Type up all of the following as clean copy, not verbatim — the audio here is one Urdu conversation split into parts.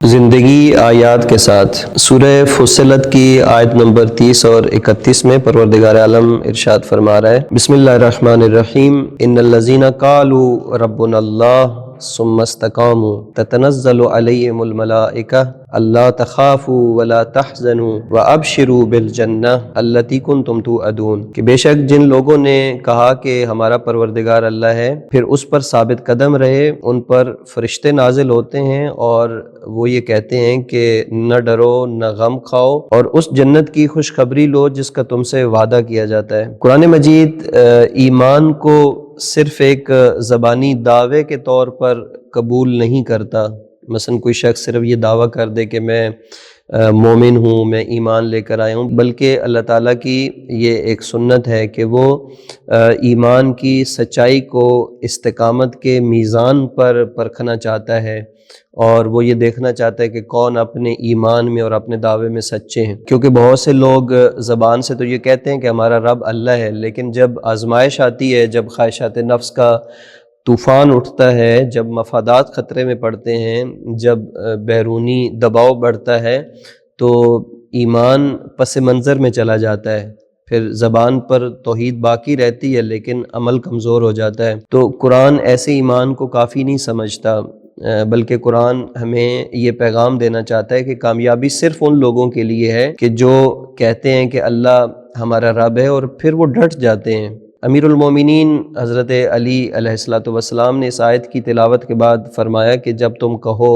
زندگی آیات کے ساتھ سورہ فصلت کی آیت نمبر 30 اور 31 میں پروردگار عالم ارشاد فرما رہا ہے، بسم اللہ الرحمن الرحیم، ان الذین قالوا ربنا اللہ ثم استقاموا تتنزل علیہم الملائکہ الا تخافوا ولا تحزنوا وابشروا بالجنہ التی کنتم توعدون، کہ بے شک جن لوگوں نے کہا کہ ہمارا پروردگار اللہ ہے، پھر اس پر ثابت قدم رہے، ان پر فرشتے نازل ہوتے ہیں اور وہ یہ کہتے ہیں کہ نہ ڈرو نہ غم کھاؤ اور اس جنت کی خوشخبری لو جس کا تم سے وعدہ کیا جاتا ہے۔ قرآن مجید ایمان کو صرف ایک زبانی دعوے کے طور پر قبول نہیں کرتا۔ مثلا کوئی شخص صرف یہ دعویٰ کر دے کہ میں مومن ہوں، میں ایمان لے کر آیا ہوں، بلکہ اللہ تعالیٰ کی یہ ایک سنت ہے کہ وہ ایمان کی سچائی کو استقامت کے میزان پر پرکھنا چاہتا ہے، اور وہ یہ دیکھنا چاہتا ہے کہ کون اپنے ایمان میں اور اپنے دعوے میں سچے ہیں۔ کیونکہ بہت سے لوگ زبان سے تو یہ کہتے ہیں کہ ہمارا رب اللہ ہے، لیکن جب آزمائش آتی ہے، جب خواہشات نفس کا طوفان اٹھتا ہے، جب مفادات خطرے میں پڑتے ہیں، جب بیرونی دباؤ بڑھتا ہے، تو ایمان پس منظر میں چلا جاتا ہے، پھر زبان پر توحید باقی رہتی ہے لیکن عمل کمزور ہو جاتا ہے۔ تو قرآن ایسے ایمان کو کافی نہیں سمجھتا، بلکہ قرآن ہمیں یہ پیغام دینا چاہتا ہے کہ کامیابی صرف ان لوگوں کے لیے ہے کہ جو کہتے ہیں کہ اللہ ہمارا رب ہے اور پھر وہ ڈٹ جاتے ہیں۔ امیر المومنین حضرت علی علیہ السلام نے اس آیت کی تلاوت کے بعد فرمایا کہ جب تم کہو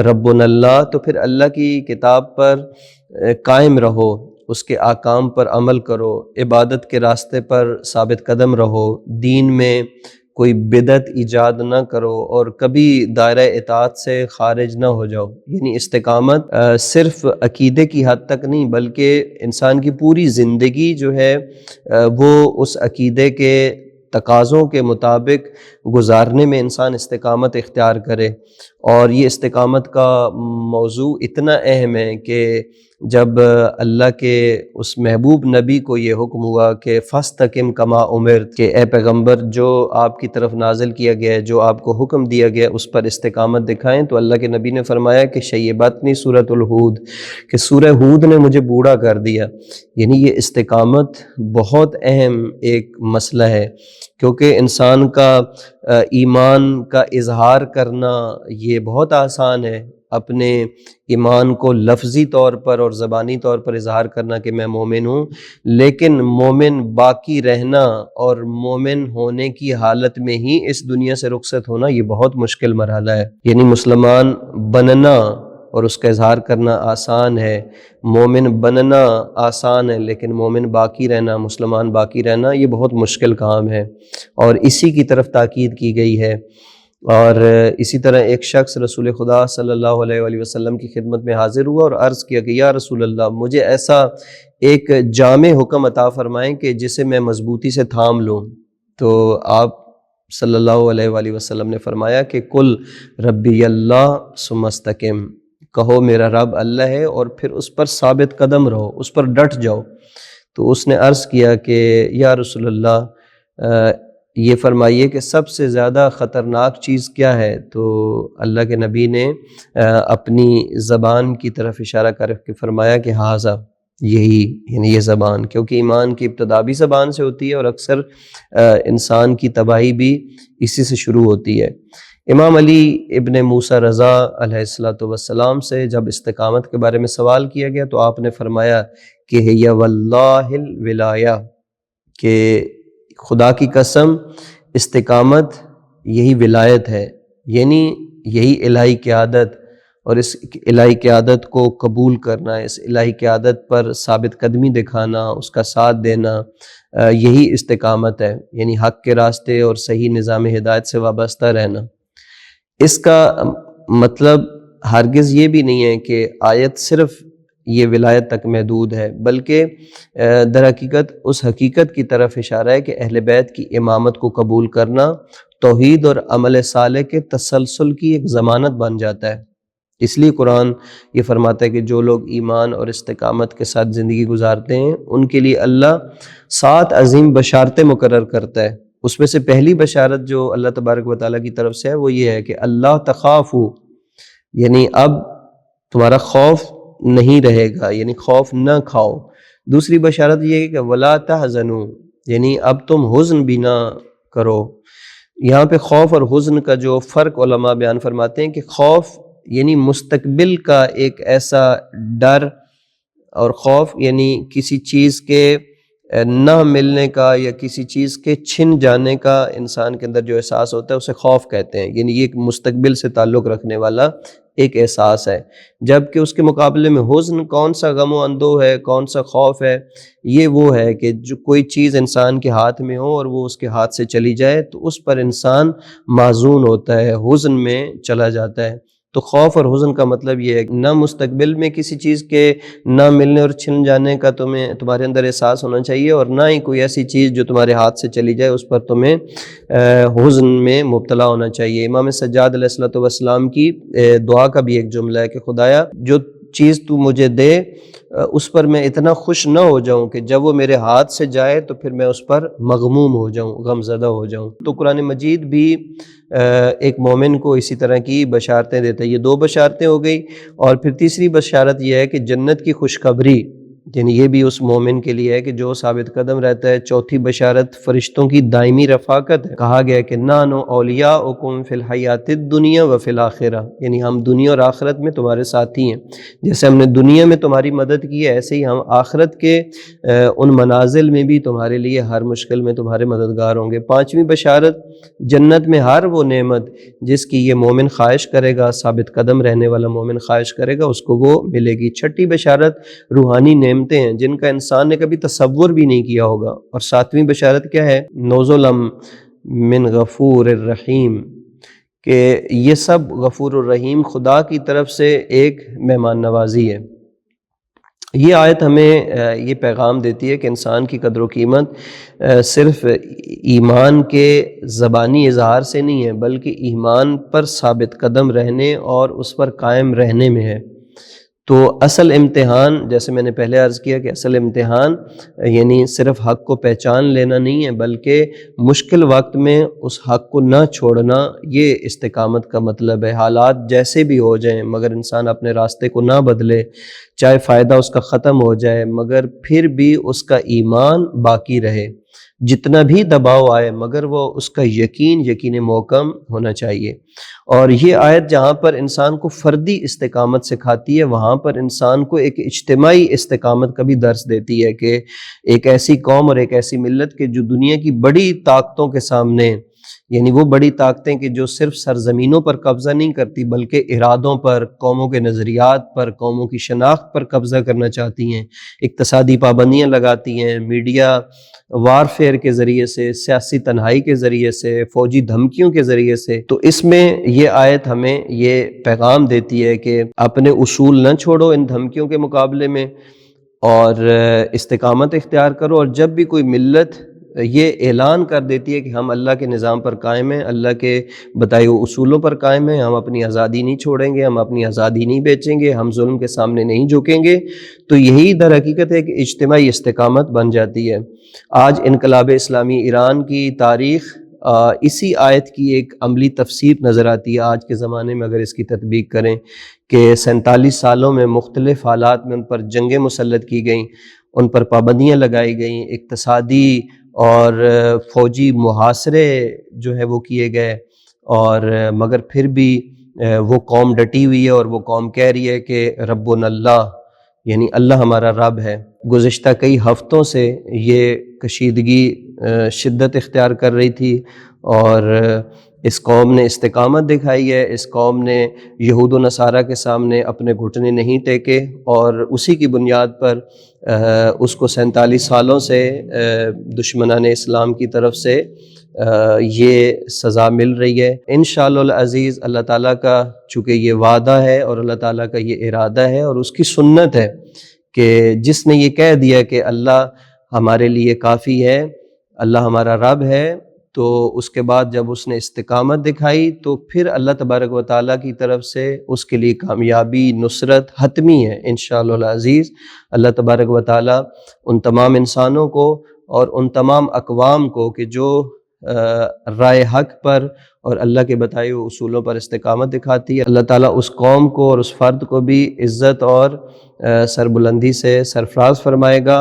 ربنا اللہ تو پھر اللہ کی کتاب پر قائم رہو، اس کے احکام پر عمل کرو، عبادت کے راستے پر ثابت قدم رہو، دین میں کوئی بدعت ایجاد نہ کرو اور کبھی دائرہ اطاعت سے خارج نہ ہو جاؤ۔ یعنی استقامت صرف عقیدے کی حد تک نہیں، بلکہ انسان کی پوری زندگی جو ہے وہ اس عقیدے کے تقاضوں کے مطابق گزارنے میں انسان استقامت اختیار کرے۔ اور یہ استقامت کا موضوع اتنا اہم ہے کہ جب اللہ کے اس محبوب نبی کو یہ حکم ہوا کہ فاستقم کما امرت، کہ اے پیغمبر جو آپ کی طرف نازل کیا گیا ہے، جو آپ کو حکم دیا گیا اس پر استقامت دکھائیں، تو اللہ کے نبی نے فرمایا کہ شیبتنی سورۃ الہود، کہ سورہ ہود نے مجھے بوڑھا کر دیا۔ یعنی یہ استقامت بہت اہم ایک مسئلہ ہے، کیونکہ انسان کا ایمان کا اظہار کرنا یہ بہت آسان ہے، اپنے ایمان کو لفظی طور پر اور زبانی طور پر اظہار کرنا کہ میں مومن ہوں، لیکن مومن باقی رہنا اور مومن ہونے کی حالت میں ہی اس دنیا سے رخصت ہونا یہ بہت مشکل مرحلہ ہے۔ یعنی مسلمان بننا اور اس کا اظہار کرنا آسان ہے، مومن بننا آسان ہے، لیکن مومن باقی رہنا، مسلمان باقی رہنا یہ بہت مشکل کام ہے، اور اسی کی طرف تاکید کی گئی ہے۔ اور اسی طرح ایک شخص رسول خدا صلی اللہ علیہ وآلہ وسلم کی خدمت میں حاضر ہوا اور عرض کیا کہ یا رسول اللہ، مجھے ایسا ایک جامع حکم عطا فرمائیں کہ جسے میں مضبوطی سے تھام لوں۔ تو آپ صلی اللہ علیہ وآلہ وسلم نے فرمایا کہ قل ربی اللہ ثم استقم، کہو میرا رب اللہ ہے اور پھر اس پر ثابت قدم رہو، اس پر ڈٹ جاؤ۔ تو اس نے عرض کیا کہ یا رسول اللہ، یہ فرمائیے کہ سب سے زیادہ خطرناک چیز کیا ہے؟ تو اللہ کے نبی نے اپنی زبان کی طرف اشارہ کر کے فرمایا کہ ہاذا، یہی، یعنی یہ زبان، کیونکہ ایمان کی ابتدا بھی زبان سے ہوتی ہے اور اکثر انسان کی تباہی بھی اسی سے شروع ہوتی ہے۔ امام علی ابن موسیٰ رضا علیہ السلام سے جب استقامت کے بارے میں سوال کیا گیا تو آپ نے فرمایا کہ ہی واللہ الولایہ، کہ خدا کی قسم استقامت یہی ولایت ہے، یعنی یہی الہی قیادت، اور اس الہی قیادت کو قبول کرنا، اس الہی قیادت پر ثابت قدمی دکھانا، اس کا ساتھ دینا، یہی استقامت ہے، یعنی حق کے راستے اور صحیح نظام ہدایت سے وابستہ رہنا۔ اس کا مطلب ہرگز یہ بھی نہیں ہے کہ آیت صرف یہ ولایت تک محدود ہے، بلکہ در حقیقت اس حقیقت کی طرف اشارہ ہے کہ اہل بیت کی امامت کو قبول کرنا توحید اور عمل صالح کے تسلسل کی ایک ضمانت بن جاتا ہے۔ اس لیے قرآن یہ فرماتا ہے کہ جو لوگ ایمان اور استقامت کے ساتھ زندگی گزارتے ہیں ان کے لیے اللہ 7 عظیم بشارتیں مقرر کرتا ہے۔ اس میں سے پہلی بشارت جو اللہ تبارک و تعالیٰ کی طرف سے ہے وہ یہ ہے کہ اللہ تخافوا، یعنی اب تمہارا خوف نہیں رہے گا، یعنی خوف نہ کھاؤ۔ دوسری بشارت یہ ہے کہ ولا تحزنوا، یعنی اب تم حزن بھی نہ کرو۔ یہاں پہ خوف اور حزن کا جو فرق علماء بیان فرماتے ہیں کہ خوف یعنی مستقبل کا ایک ایسا ڈر، اور خوف یعنی کسی چیز کے نہ ملنے کا یا کسی چیز کے چھن جانے کا انسان کے اندر جو احساس ہوتا ہے اسے خوف کہتے ہیں، یعنی یہ ایک مستقبل سے تعلق رکھنے والا ایک احساس ہے۔ جبکہ اس کے مقابلے میں حزن کون سا غم و اندوہ ہے، کون سا خوف ہے، یہ وہ ہے کہ جو کوئی چیز انسان کے ہاتھ میں ہو اور وہ اس کے ہاتھ سے چلی جائے تو اس پر انسان محزون ہوتا ہے، حزن میں چلا جاتا ہے۔ تو خوف اور حزن کا مطلب یہ ہے کہ نہ مستقبل میں کسی چیز کے نہ ملنے اور چھن جانے کا تمہارے اندر احساس ہونا چاہیے، اور نہ ہی کوئی ایسی چیز جو تمہارے ہاتھ سے چلی جائے اس پر تمہیں حزن میں مبتلا ہونا چاہیے۔ امام سجاد علیہ السلام کی دعا کا بھی ایک جملہ ہے کہ خدایا جو چیز تو مجھے دے اس پر میں اتنا خوش نہ ہو جاؤں کہ جب وہ میرے ہاتھ سے جائے تو پھر میں اس پر مغموم ہو جاؤں، غم زدہ ہو جاؤں۔ تو قرآن مجید بھی ایک مومن کو اسی طرح کی بشارتیں دیتا ہے۔ یہ دو بشارتیں ہو گئی، اور پھر تیسری بشارت یہ ہے کہ جنت کی خوشخبری، یعنی یہ بھی اس مومن کے لیے ہے کہ جو ثابت قدم رہتا ہے۔ چوتھی بشارت فرشتوں کی دائمی رفاقت ہے، کہا گیا کہ نحن اولیاؤکم فی الحیات الدنیا و فی الآخرہ، یعنی ہم دنیا اور آخرت میں تمہارے ساتھی ہیں۔ جیسے ہم نے دنیا میں تمہاری مدد کی ہے، ایسے ہی ہم آخرت کے ان منازل میں بھی تمہارے لیے ہر مشکل میں تمہارے مددگار ہوں گے۔ پانچویں بشارت، جنت میں ہر وہ نعمت جس کی یہ مومن خواہش کرے گا، ثابت قدم رہنے والا مومن خواہش کرے گا، اس کو وہ ملے گی۔ چھٹی بشارت روحانی نعمتیں ہیں جن کا انسان نے کبھی تصور بھی نہیں کیا ہوگا۔ اور ساتویں بشارت کیا ہے؟ نزلم من غفور الرحیم، کہ یہ سب غفور الرحیم خدا کی طرف سے ایک مہمان نوازی ہے۔ یہ آیت ہمیں یہ پیغام دیتی ہے کہ انسان کی قدر و قیمت صرف ایمان کے زبانی اظہار سے نہیں ہے، بلکہ ایمان پر ثابت قدم رہنے اور اس پر قائم رہنے میں ہے۔ تو اصل امتحان، جیسے میں نے پہلے عرض کیا کہ اصل امتحان یعنی صرف حق کو پہچان لینا نہیں ہے، بلکہ مشکل وقت میں اس حق کو نہ چھوڑنا، یہ استقامت کا مطلب ہے۔ حالات جیسے بھی ہو جائیں مگر انسان اپنے راستے کو نہ بدلے، چاہے فائدہ اس کا ختم ہو جائے مگر پھر بھی اس کا ایمان باقی رہے، جتنا بھی دباؤ آئے مگر وہ اس کا یقین محکم ہونا چاہیے۔ اور یہ آیت جہاں پر انسان کو فردی استقامت سکھاتی ہے، وہاں پر انسان کو ایک اجتماعی استقامت کا بھی درس دیتی ہے کہ ایک ایسی قوم اور ایک ایسی ملت کہ جو دنیا کی بڑی طاقتوں کے سامنے، یعنی وہ بڑی طاقتیں کہ جو صرف سرزمینوں پر قبضہ نہیں کرتی بلکہ ارادوں پر، قوموں کے نظریات پر، قوموں کی شناخت پر قبضہ کرنا چاہتی ہیں، اقتصادی پابندیاں لگاتی ہیں، میڈیا وارفیئر کے ذریعے سے، سیاسی تنہائی کے ذریعے سے، فوجی دھمکیوں کے ذریعے سے۔ تو اس میں یہ آیت ہمیں یہ پیغام دیتی ہے کہ اپنے اصول نہ چھوڑو ان دھمکیوں کے مقابلے میں، اور استقامت اختیار کرو۔ اور جب بھی کوئی ملت یہ اعلان کر دیتی ہے کہ ہم اللہ کے نظام پر قائم ہیں، اللہ کے بتائے ہوئے اصولوں پر قائم ہیں، ہم اپنی آزادی نہیں چھوڑیں گے، ہم اپنی آزادی نہیں بیچیں گے، ہم ظلم کے سامنے نہیں جھکیں گے، تو یہی در حقیقت ہے کہ اجتماعی استقامت بن جاتی ہے۔ آج انقلاب اسلامی ایران کی تاریخ اسی آیت کی ایک عملی تفسیر نظر آتی ہے آج کے زمانے میں، اگر اس کی تطبیق کریں کہ 47 سالوں میں مختلف حالات میں ان پر جنگیں مسلط کی گئیں، ان پر پابندیاں لگائی گئیں، اقتصادی اور فوجی محاصرے جو ہے وہ کیے گئے، اور مگر پھر بھی وہ قوم ڈٹی ہوئی ہے، اور وہ قوم کہہ رہی ہے کہ ربنا اللہ، یعنی اللہ ہمارا رب ہے۔ گزشتہ کئی ہفتوں سے یہ کشیدگی شدت اختیار کر رہی تھی، اور اس قوم نے استقامت دکھائی ہے، اس قوم نے یہود و نصارہ کے سامنے اپنے گھٹنے نہیں ٹیکے، اور اسی کی بنیاد پر اس کو 47 سالوں سے دشمنان اسلام کی طرف سے یہ سزا مل رہی ہے۔ انشاءاللہ العزیز اللہ تعالیٰ کا چونکہ یہ وعدہ ہے اور اللہ تعالیٰ کا یہ ارادہ ہے اور اس کی سنت ہے کہ جس نے یہ کہہ دیا کہ اللہ ہمارے لیے کافی ہے، اللہ ہمارا رب ہے، تو اس کے بعد جب اس نے استقامت دکھائی تو پھر اللہ تبارک و تعالیٰ کی طرف سے اس کے لیے کامیابی، نصرت حتمی ہے انشاءاللہ العزیز۔ اللہ تبارک و تعالیٰ ان تمام انسانوں کو اور ان تمام اقوام کو کہ جو رائے حق پر اور اللہ کے بتائے ہوئے اصولوں پر استقامت دکھاتی ہے، اللہ تعالیٰ اس قوم کو اور اس فرد کو بھی عزت اور سربلندی سے سرفراز فرمائے گا۔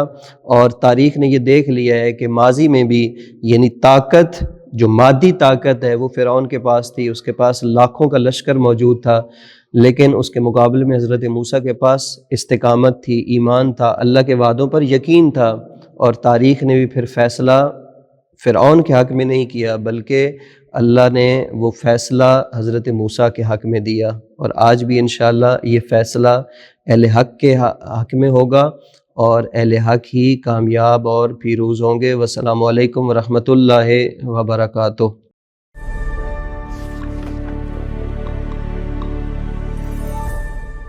اور تاریخ نے یہ دیکھ لیا ہے کہ ماضی میں بھی یعنی طاقت، جو مادی طاقت ہے وہ فرعون کے پاس تھی، اس کے پاس لاکھوں کا لشکر موجود تھا، لیکن اس کے مقابلے میں حضرت موسیٰ کے پاس استقامت تھی، ایمان تھا، اللہ کے وعدوں پر یقین تھا، اور تاریخ نے بھی پھر فیصلہ فرعون کے حق میں نہیں کیا بلکہ اللہ نے وہ فیصلہ حضرت موسیٰ کے حق میں دیا، اور آج بھی انشاءاللہ یہ فیصلہ اہل حق کے حق میں ہوگا اور اہل حق ہی کامیاب اور پیروز ہوں گے۔ والسلام علیکم ورحمۃ اللہ وبرکاتہ۔